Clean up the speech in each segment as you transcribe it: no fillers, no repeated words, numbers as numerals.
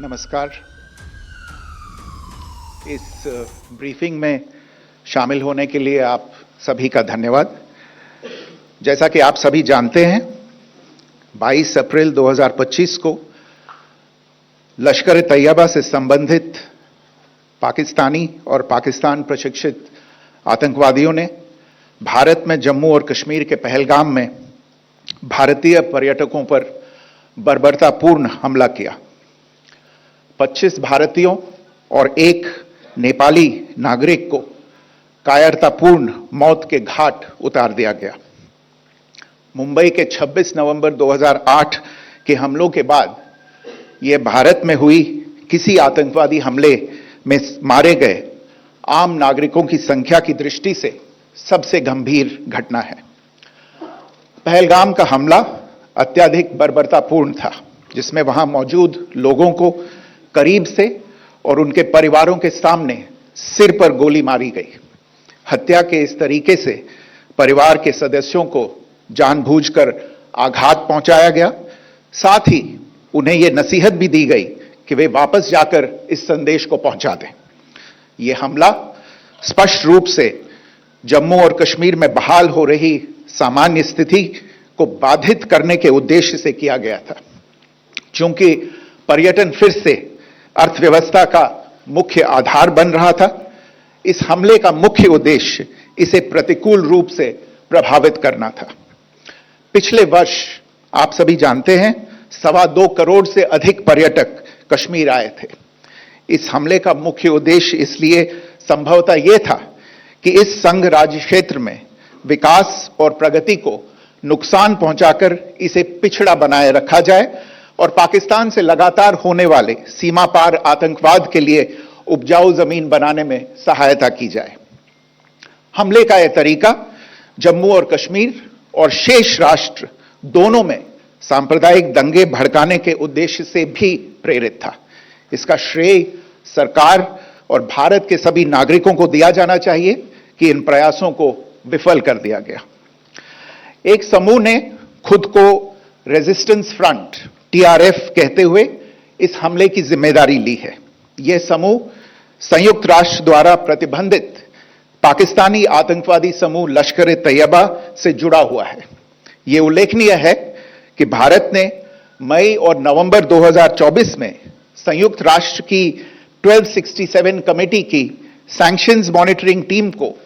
नमस्कार। इस ब्रीफिंग में शामिल होने के लिए आप सभी का धन्यवाद। जैसा कि आप सभी जानते हैं, 22 अप्रैल 2025 को लश्कर-ए-तैयबा से संबंधित पाकिस्तानी और पाकिस्तान प्रशिक्षित आतंकवादियों ने भारत में जम्मू और कश्मीर के पहलगाम में भारतीय पर्यटकों पर बर्बरतापूर्ण हमला किया। 25 भारतीयों और एक नेपाली नागरिक को कायरतापूर्ण मौत के घाट उतार दिया गया। मुंबई के 26 नवंबर 2008 के हमलों के बाद यह भारत में हुई किसी आतंकवादी हमले में मारे गए आम नागरिकों की संख्या की दृष्टि से सबसे गंभीर घटना है। पहलगाम का हमला अत्यधिक बर्बरतापूर्ण था, जिसमें वहां मौजूद लोगों को करीब से और उनके परिवारों के सामने सिर पर गोली मारी गई। हत्या के इस तरीके से परिवार के सदस्यों को जानबूझकर आघात पहुंचाया गया। साथ ही उन्हें यह नसीहत भी दी गई कि वे वापस जाकर इस संदेश को पहुंचा दें। यह हमला स्पष्ट रूप से जम्मू और कश्मीर में बहाल हो रही सामान्य स्थिति को बाधित करने के उद्देश्य से किया गया था। चूंकि पर्यटन फिर से अर्थव्यवस्था का मुख्य आधार बन रहा था, इस हमले का मुख्य उद्देश्य इसे प्रतिकूल रूप से प्रभावित करना था। पिछले वर्ष आप सभी जानते हैं 2.25 करोड़ से अधिक पर्यटक कश्मीर आए थे। इस हमले का मुख्य उद्देश्य इसलिए संभवतः यह था कि इस संघ राज्य क्षेत्र में विकास और प्रगति को नुकसान पहुंचाकर इसे पिछड़ा बनाए रखा जाए और पाकिस्तान से लगातार होने वाले सीमा पार आतंकवाद के लिए उपजाऊ जमीन बनाने में सहायता की जाए। हमले का यह तरीका जम्मू और कश्मीर और शेष राष्ट्र दोनों में सांप्रदायिक दंगे भड़काने के उद्देश्य से भी प्रेरित था। इसका श्रेय सरकार और भारत के सभी नागरिकों को दिया जाना चाहिए कि इन प्रयासों को विफल कर दिया गया। एक समूह ने खुद को रेजिस्टेंस फ्रंट TRF कहते हुए इस हमले की जिम्मेदारी ली है। यह समूह संयुक्त राष्ट्र द्वारा प्रतिबंधित पाकिस्तानी आतंकवादी समूह लश्कर-ए-तैयबा से जुड़ा हुआ है। यह उल्लेखनीय है कि भारत ने मई और नवंबर 2024 में संयुक्त राष्ट्र की 1267 कमेटी की सैंक्शंस मॉनिटरिंग टीम को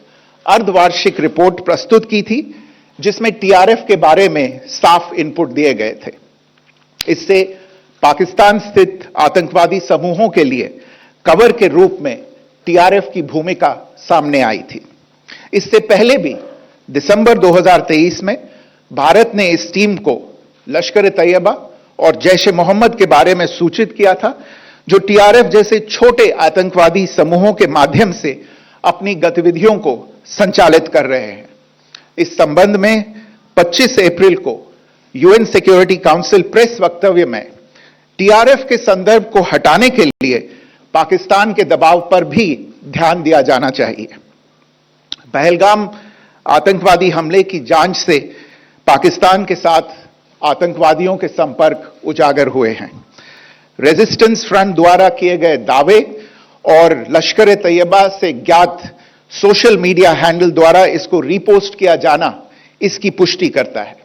अर्धवार्षिक रिपोर्ट प्रस्तुत की थी, जिसमें TRF के बारे में साफ इनपुट दिए गए थे। इससे पाकिस्तान स्थित आतंकवादी समूहों के लिए कवर के रूप में TRF की भूमिका सामने आई थी। इससे पहले भी दिसंबर 2023 में भारत ने इस टीम को लश्कर-ए-तैयबा और जैश-ए-मोहम्मद के बारे में सूचित किया था, जो TRF जैसे छोटे आतंकवादी समूहों के माध्यम से अपनी गतिविधियों को संचालित कर रहे हैं। इस संबंध में 25 अप्रैल को UN सिक्योरिटी काउंसिल प्रेस वक्तव्य में TRF के संदर्भ को हटाने के लिए पाकिस्तान के दबाव पर भी ध्यान दिया जाना चाहिए। पहलगाम आतंकवादी हमले की जांच से पाकिस्तान के साथ आतंकवादियों के संपर्क उजागर हुए हैं। रेजिस्टेंस फ्रंट द्वारा किए गए दावे और लश्कर-ए-तैयबा से ज्ञात सोशल मीडिया हैंडल द्वारा इसको रीपोस्ट किया जाना इसकी पुष्टि करता है।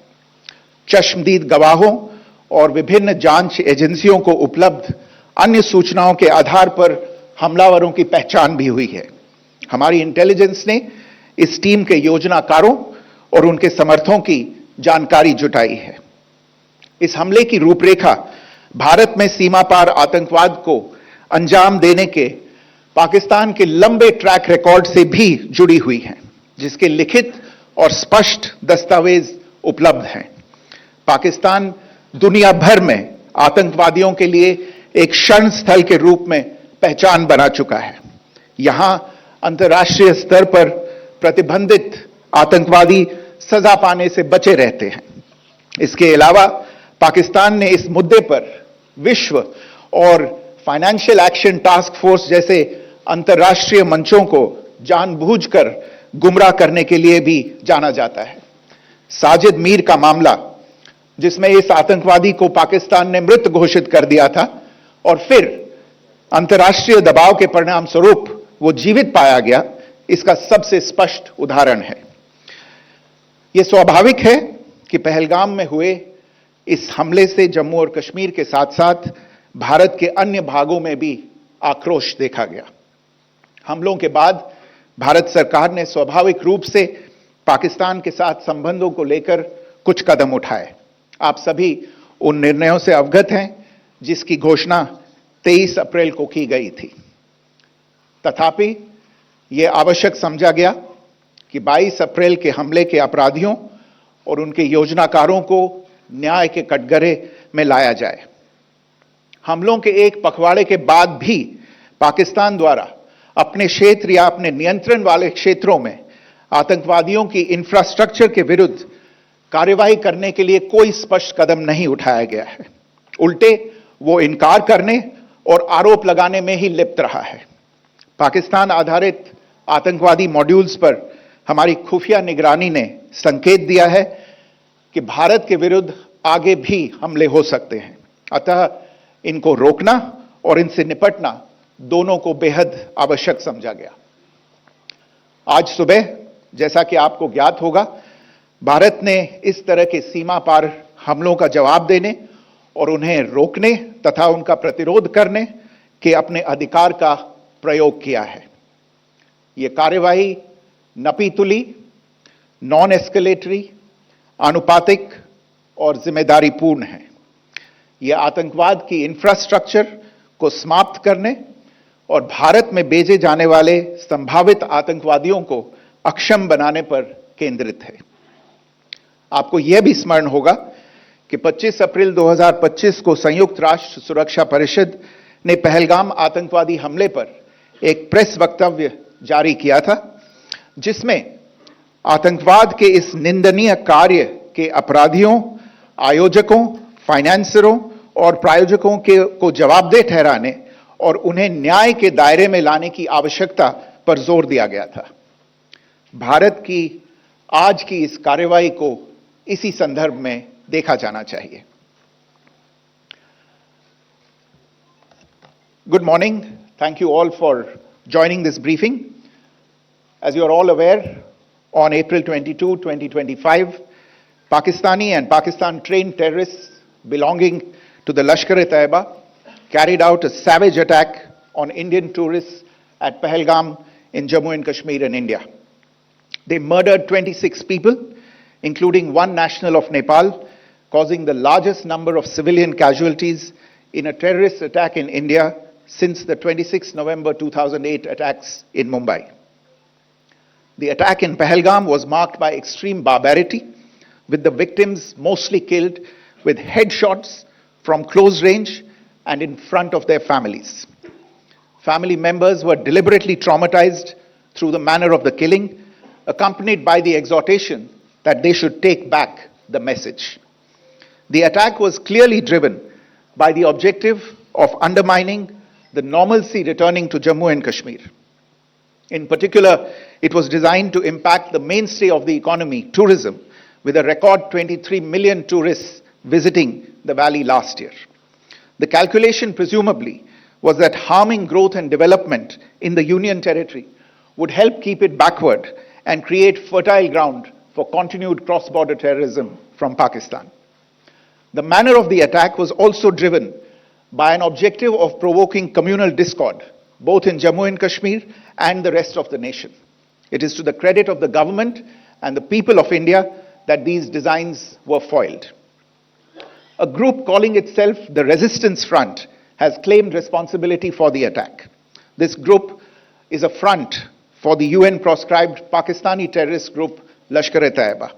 चश्मदीद गवाहों और विभिन्न जांच एजेंसियों को उपलब्ध अन्य सूचनाओं के आधार पर हमलावरों की पहचान भी हुई है। हमारी इंटेलिजेंस ने इस टीम के योजनाकारों और उनके समर्थकों की जानकारी जुटाई है। इस हमले की रूपरेखा भारत में सीमा पार आतंकवाद को अंजाम देने के पाकिस्तान के लंबे ट्रैक रिकॉर्ड से भी जुड़ी हुई है, जिसके लिखित और स्पष्ट दस्तावेज उपलब्ध हैं। पाकिस्तान दुनिया भर में आतंकवादियों के लिए एक शरण स्थल के रूप में पहचान बना चुका है। यहां अंतर्राष्ट्रीय स्तर पर प्रतिबंधित आतंकवादी सजा पाने से बचे रहते हैं। इसके अलावा पाकिस्तान ने इस मुद्दे पर विश्व और फाइनेंशियल एक्शन टास्क फोर्स जैसे अंतर्राष्ट्रीय मंचों को जानबूझकर गुमराह करने के लिए भी जाना जाता है। साजिद मीर का मामला, जिसमें इस आतंकवादी को पाकिस्तान ने मृत घोषित कर दिया था और फिर अंतर्राष्ट्रीय दबाव के परिणाम स्वरूप वो जीवित पाया गया, इसका सबसे स्पष्ट उदाहरण है। यह स्वाभाविक है कि पहलगाम में हुए इस हमले से जम्मू और कश्मीर के साथ साथ भारत के अन्य भागों में भी आक्रोश देखा गया। हमलों के बाद भारत सरकार ने स्वाभाविक रूप से पाकिस्तान के साथ संबंधों को लेकर कुछ कदम उठाए। आप सभी उन निर्णयों से अवगत हैं जिसकी घोषणा 23 अप्रैल को की गई थी। तथापि यह आवश्यक समझा गया कि 22 अप्रैल के हमले के अपराधियों और उनके योजनाकारों को न्याय के कटघरे में लाया जाए। हमलों के एक पखवाड़े के बाद भी पाकिस्तान द्वारा अपने क्षेत्र या अपने नियंत्रण वाले क्षेत्रों में आतंकवादियों की इंफ्रास्ट्रक्चर के विरुद्ध कार्रवाई करने के लिए कोई स्पष्ट कदम नहीं उठाया गया है। उल्टे वो इनकार करने और आरोप लगाने में ही लिप्त रहा है। पाकिस्तान आधारित आतंकवादी मॉड्यूल्स पर हमारी खुफिया निगरानी ने संकेत दिया है कि भारत के विरुद्ध आगे भी हमले हो सकते हैं। अतः इनको रोकना और इनसे निपटना दोनों को बेहद आवश्यक समझा गया। आज सुबह, जैसा कि आपको ज्ञात होगा, भारत ने इस तरह के सीमा पार हमलों का जवाब देने और उन्हें रोकने तथा उनका प्रतिरोध करने के अपने अधिकार का प्रयोग किया है। यह कार्यवाही नपीतुली, नॉन एस्केलेटरी, आनुपातिक और जिम्मेदारीपूर्ण है। यह आतंकवाद की इंफ्रास्ट्रक्चर को समाप्त करने और भारत में भेजे जाने वाले संभावित आतंकवादियों को अक्षम बनाने पर केंद्रित है। आपको यह भी स्मरण होगा कि 25 अप्रैल 2025 को संयुक्त राष्ट्र सुरक्षा परिषद ने पहलगाम आतंकवादी हमले पर एक प्रेस वक्तव्य जारी किया था, जिसमें आतंकवाद के इस निंदनीय कार्य के अपराधियों, आयोजकों, फाइनेंसरों और प्रायोजकों को जवाबदेह ठहराने और उन्हें न्याय के दायरे में लाने की आवश्यकता पर जोर दिया गया था। भारत की आज की इस कार्रवाई को इसी संदर्भ में देखा जाना चाहिए। Good morning. Thank you all for joining this briefing. As you are all aware, on April 22, 2025, Pakistani and Pakistan-trained terrorists belonging to the Lashkar-e-Taiba carried out a savage attack on Indian tourists at Pahalgam in Jammu and Kashmir in India. They murdered 26 people, including one national of Nepal, causing the largest number of civilian casualties in a terrorist attack in India since the 26 November 2008 attacks in Mumbai. The attack in Pahalgam was marked by extreme barbarity, with the victims mostly killed with headshots from close range and in front of their families. Family members were deliberately traumatized through the manner of the killing, accompanied by the exhortation that they should take back the message. The attack was clearly driven by the objective of undermining the normalcy returning to Jammu and Kashmir. In particular, it was designed to impact the mainstay of the economy, tourism, with a record 23 million tourists visiting the valley last year. The calculation presumably was that harming growth and development in the Union territory would help keep it backward and create fertile ground for continued cross-border terrorism from Pakistan. The manner of the attack was also driven by an objective of provoking communal discord, both in Jammu and Kashmir and the rest of the nation. It is to the credit of the government and the people of India that these designs were foiled. A group calling itself the Resistance Front has claimed responsibility for the attack. This group is a front for the UN-proscribed Pakistani terrorist group Lashkar-e-Taiba.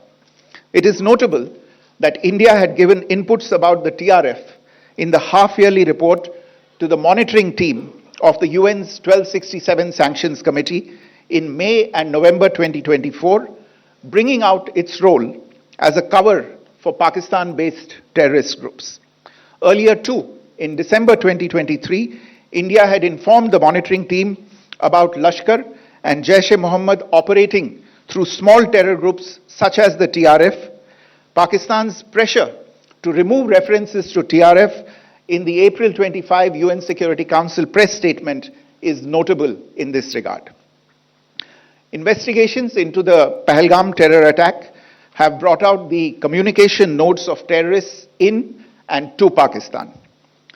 It is notable that India had given inputs about the TRF in the half-yearly report to the monitoring team of the UN's 1267 Sanctions Committee in May and November 2024, bringing out its role as a cover for Pakistan-based terrorist groups. Earlier too, in December 2023, India had informed the monitoring team about Lashkar and Jaish-e-Mohammed operating through small terror groups such as the TRF. Pakistan's pressure to remove references to TRF in the April 25 UN Security Council press statement is notable in this regard. Investigations into the Pahalgam terror attack have brought out the communication notes of terrorists in and to Pakistan.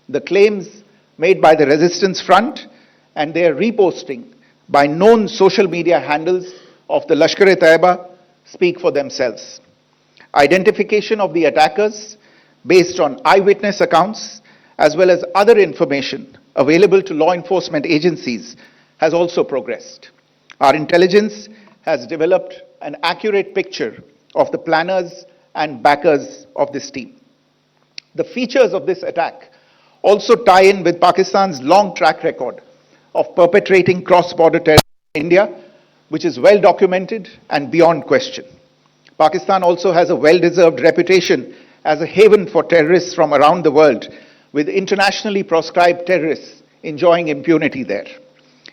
The claims made by the Resistance Front and their reposting by known social media handles of the Lashkar-e-Taiba speak for themselves. Identification of the attackers based on eyewitness accounts as well as other information available to law enforcement agencies has also progressed. Our intelligence has developed an accurate picture of the planners and backers of this team. The features of this attack also tie in with Pakistan's long track record of perpetrating cross-border terror in India, which is well documented and beyond question. Pakistan also has a well-deserved reputation as a haven for terrorists from around the world, with internationally proscribed terrorists enjoying impunity there.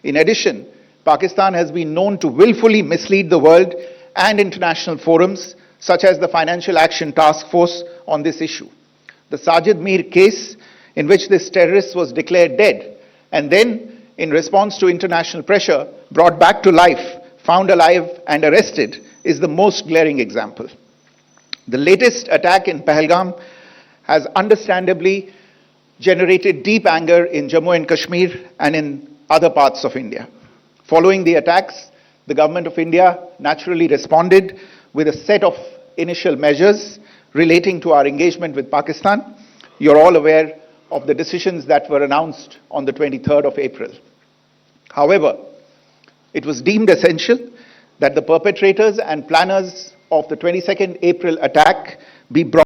In addition, Pakistan has been known to willfully mislead the world and international forums, such as the Financial Action Task Force, on this issue. The Sajid Mir case, in which this terrorist was declared dead and then, in response to international pressure, brought back to life, found alive and arrested, is the most glaring example. The latest attack in Pahalgam has understandably generated deep anger in Jammu and Kashmir and in other parts of India. Following the attacks, the government of India naturally responded with a set of initial measures relating to our engagement with Pakistan. You're all aware of the decisions that were announced on the 23rd of April. However, it was deemed essential that the perpetrators and planners of the 22nd April attack be brought